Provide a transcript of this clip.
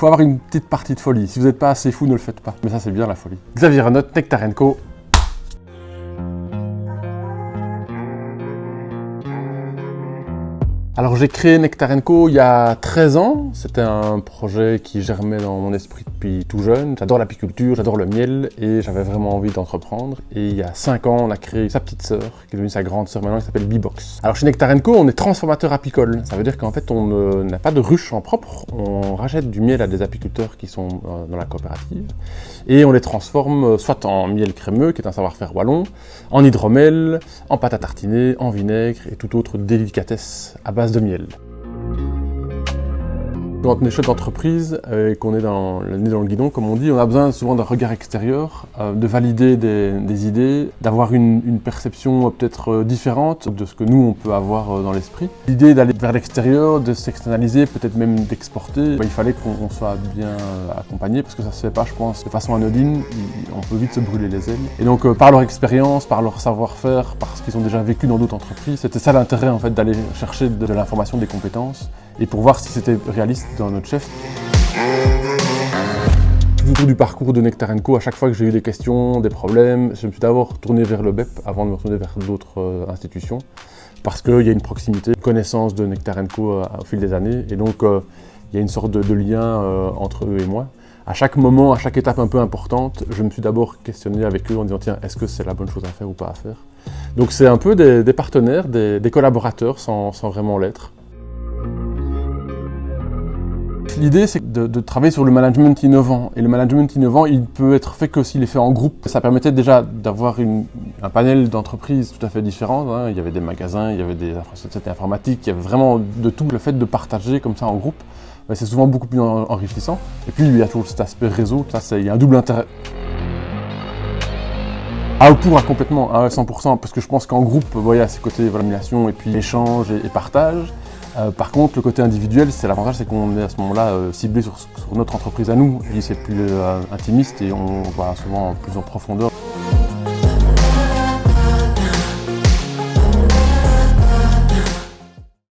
faut avoir une petite partie de folie. Si vous n'êtes pas assez fou, ne le faites pas. Mais ça, c'est bien la folie. Xavier Renotte, Nectar & Co. Alors j'ai créé Nectar & Co il y a 13 ans, c'était un projet qui germait dans mon esprit depuis tout jeune. J'adore l'apiculture, j'adore le miel et j'avais vraiment envie d'entreprendre. Et il y a 5 ans, on a créé sa petite sœur, qui est devenue sa grande sœur maintenant, qui s'appelle Bee-Box. Alors chez Nectar & Co, on est transformateur apicole, ça veut dire qu'en fait on n'a pas de ruche en propre, on rachète du miel à des apiculteurs qui sont dans la coopérative et on les transforme soit en miel crémeux, qui est un savoir-faire wallon, en hydromel, en pâte à tartiner, en vinaigre et toute autre délicatesse à base de miel. Quand on est chef d'entreprise et qu'on est le nez dans le guidon, comme on dit, on a besoin souvent d'un regard extérieur, de valider des idées, d'avoir une perception peut-être différente de ce que nous on peut avoir dans l'esprit. L'idée d'aller vers l'extérieur, de s'externaliser, peut-être même d'exporter, il fallait qu'on soit bien accompagné parce que ça se fait pas, je pense, de façon anodine, on peut vite se brûler les ailes. Et donc par leur expérience, par leur savoir-faire, parce qu'ils ont déjà vécu dans d'autres entreprises, c'était ça l'intérêt en fait d'aller chercher de l'information, des compétences, et pour voir si c'était réaliste dans notre chef. Tout autour du parcours de Nectar & Co, à chaque fois que j'ai eu des questions, des problèmes, je me suis d'abord tourné vers le BEP avant de me retourner vers d'autres institutions, parce qu'il y a une proximité, une connaissance de Nectar & Co au fil des années, et donc il y a une sorte de lien entre eux et moi. À chaque moment, à chaque étape un peu importante, je me suis d'abord questionné avec eux en disant tiens, est-ce que c'est la bonne chose à faire ou pas à faire? Donc c'est un peu des partenaires, des collaborateurs sans vraiment l'être. L'idée, c'est de travailler sur le management innovant. Et le management innovant, il peut être fait que s'il est fait en groupe. Ça permettait déjà d'avoir un panel d'entreprises tout à fait différent. Hein. Il y avait des magasins, il y avait des infrastructures informatiques, il y avait vraiment de tout. Le fait de partager comme ça en groupe, c'est souvent beaucoup plus enrichissant. Et puis, il y a toujours cet aspect réseau. Ça, il y a un double intérêt. Ah, pour complètement, à 100%, parce que je pense qu'en groupe, il y a ce côté animation et puis échange et partage. Par contre, le côté individuel, c'est l'avantage, c'est qu'on est à ce moment-là ciblé sur notre entreprise à nous, et c'est plus intimiste et on va souvent plus en profondeur.